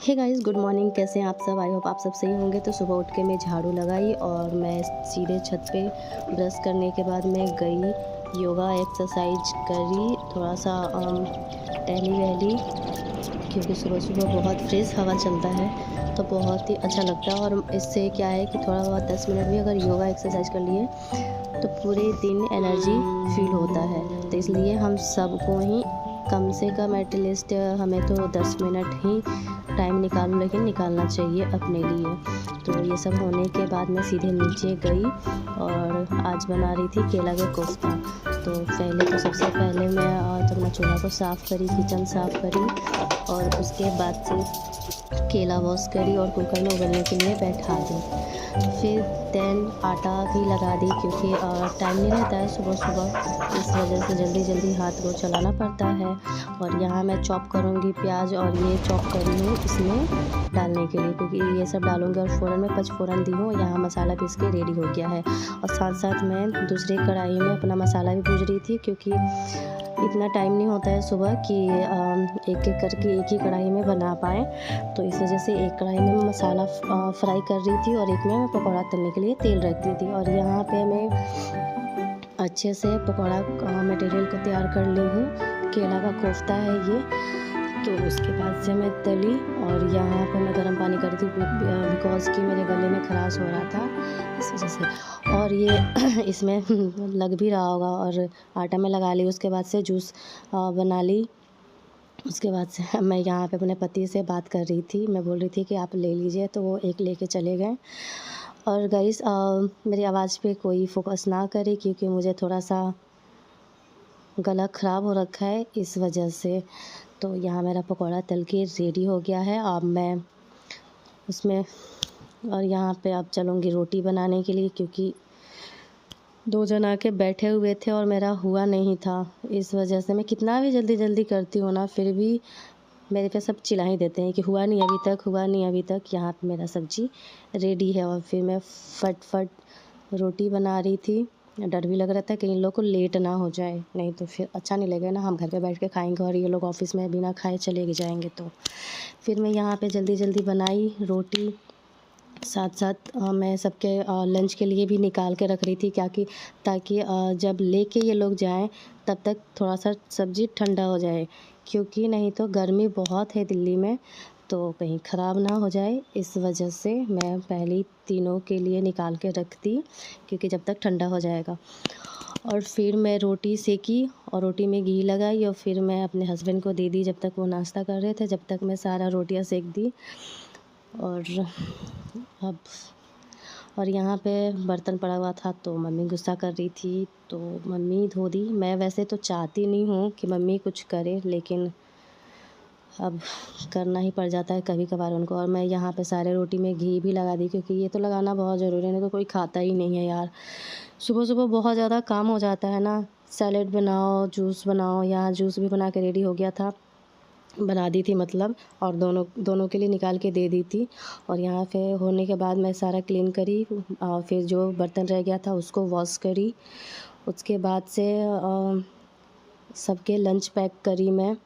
Hey guys, good morning. कैसे हैं आप सब? आई होप आप सब सही होंगे। तो सुबह उठ के मैं झाड़ू लगाई और मैं सीधे छत पे ब्रश करने के बाद मैं गई, योगा एक्सरसाइज करी, थोड़ा सा टहली वहली, क्योंकि सुबह सुबह बहुत फ्रेश हवा चलता है तो बहुत ही अच्छा लगता है। और इससे क्या है कि थोड़ा बहुत 10 मिनट भी अगर योगा एक्सरसाइज कर लिए तो पूरे दिन एनर्जी फील होता है। तो इसलिए हम सबको ही कम से कम एटलीस्ट हमें तो 10 मिनट ही टाइम निकालो, लेकिन निकालना चाहिए अपने लिए। तो ये सब होने के बाद मैं सीधे नीचे गई और आज बना रही थी केला के कोफ्ता। तो पहले तो सबसे पहले मैं अपना चूल्हा को साफ़ करी, किचन साफ़ करी और उसके बाद से केला वॉश करी और कुकर में उबलने के लिए बैठा दी। फिर देन आटा भी लगा दी, क्योंकि टाइम नहीं रहता है सुबह सुबह, इस वजह से जल्दी जल्दी हाथ को चलाना पड़ता है। और यहाँ मैं चॉप करूँगी प्याज, और ये चॉप करी हूँ इसमें डालने के लिए, क्योंकि ये सब डालूँगी। और फ़ौरन में पचफोरन दी हूँ, यहाँ मसाला पीस के रेडी हो गया है। और साथ साथ मैं दूसरी कढ़ाई में अपना मसाला भी भूज रही थी, क्योंकि इतना टाइम नहीं होता है सुबह कि एक एक करके एक ही कढ़ाई में बना पाएँ। तो इस वजह से एक कढ़ाई में मैं मसाला फ्राई कर रही थी और एक में मैं पकौड़ा तलने के लिए तेल रख दी थी। और यहाँ पे मैं अच्छे से पकौड़ा मटेरियल को तैयार कर ली हूँ। केला का कोफ्ता है ये। तो उसके बाद से मैं तली, और यहाँ पे मैं गर्म पानी कर रही थी बिकॉज़ कि मेरे गले में खराश हो रहा था, इस वजह से। और ये इसमें लग भी रहा होगा। और आटा में लगा ली, उसके बाद से जूस बना ली। उसके बाद से मैं यहाँ पे अपने पति से बात कर रही थी, मैं बोल रही थी कि आप ले लीजिए, तो वो एक लेके चले गए। और गाइस, मेरी आवाज़ पे कोई फोकस ना करे, क्योंकि मुझे थोड़ा सा गला ख़राब हो रखा है, इस वजह से। तो यहाँ मेरा पकौड़ा तल के रेडी हो गया है। अब मैं उसमें, और यहाँ पे अब चलूँगी रोटी बनाने के लिए, क्योंकि 2 जन आके बैठे हुए थे और मेरा हुआ नहीं था। इस वजह से मैं कितना भी जल्दी जल्दी करती हूँ ना, फिर भी मेरे पे सब चिल्ला ही देते हैं कि हुआ नहीं अभी तक, हुआ नहीं अभी तक। यहाँ पे मेरा सब्ज़ी रेडी है और फिर मैं फट रोटी बना रही थी। डर भी लग रहा था कि इन लोग को लेट ना हो जाए, नहीं तो फिर अच्छा नहीं लगेगा ना, हम घर पे बैठ के खाएंगे और ये लोग ऑफिस में बिना खाए चले जाएंगे। तो फिर मैं यहाँ पे जल्दी जल्दी बनाई रोटी। साथ साथ मैं सबके लंच के लिए भी निकाल के रख रही थी, क्या कि ताकि जब लेके ये लोग जाएं तब तक थोड़ा सा सब्ज़ी ठंडा हो जाए, क्योंकि नहीं तो गर्मी बहुत है दिल्ली में, तो कहीं ख़राब ना हो जाए। इस वजह से मैं पहले ही तीनों के लिए निकाल के रखती, क्योंकि जब तक ठंडा हो जाएगा। और फिर मैं रोटी सेकी और रोटी में घी लगाई, और फिर मैं अपने हस्बैंड को दे दी जब तक वो नाश्ता कर रहे थे, जब तक मैं सारा रोटियां सेक दी। और अब और यहाँ पे बर्तन पड़ा हुआ था, तो मम्मी गुस्सा कर रही थी, तो मम्मी धो दी। मैं वैसे तो चाहती नहीं हूँ कि मम्मी कुछ करे, लेकिन अब करना ही पड़ जाता है कभी कभार उनको। और मैं यहाँ पे सारे रोटी में घी भी लगा दी, क्योंकि ये तो लगाना बहुत ज़रूरी है, नहीं तो कोई खाता ही नहीं है यार। सुबह सुबह बहुत ज़्यादा काम हो जाता है ना, सैलेड बनाओ, जूस बनाओ। यहाँ जूस भी बना के रेडी हो गया था, बना दी थी मतलब, और दोनों के लिए निकाल के दे दी थी। और यहाँ पे होने के बाद मैं सारा क्लीन करी, और फिर जो बर्तन रह गया था उसको वॉश करी। उसके बाद से सबके लंच पैक करी मैं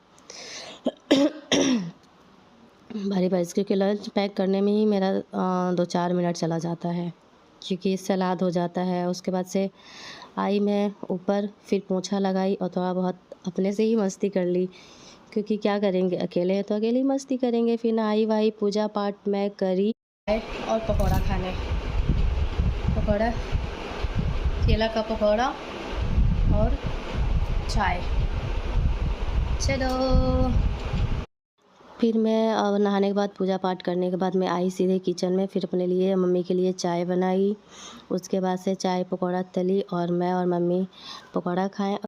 भारी भारी, क्योंकि लंच पैक करने में ही मेरा 2-4 मिनट चला जाता है, क्योंकि सलाद हो जाता है। उसके बाद से आई मैं ऊपर, फिर पोंछा लगाई और थोड़ा बहुत अपने से ही मस्ती कर ली, क्योंकि क्या करेंगे, अकेले हैं तो अकेले ही मस्ती करेंगे। फिर नहाई वाई, पूजा पाठ मैं करी, और पकौड़ा खाने, पकौड़ा, केला का पकौड़ा और चाय। चलो, फिर मैं नहाने के बाद, पूजा पाठ करने के बाद मैं आई सीधे किचन में, फिर अपने लिए, मम्मी के लिए चाय बनाई। उसके बाद से चाय पकौड़ा तली और मैं और मम्मी पकौड़ा खाएं।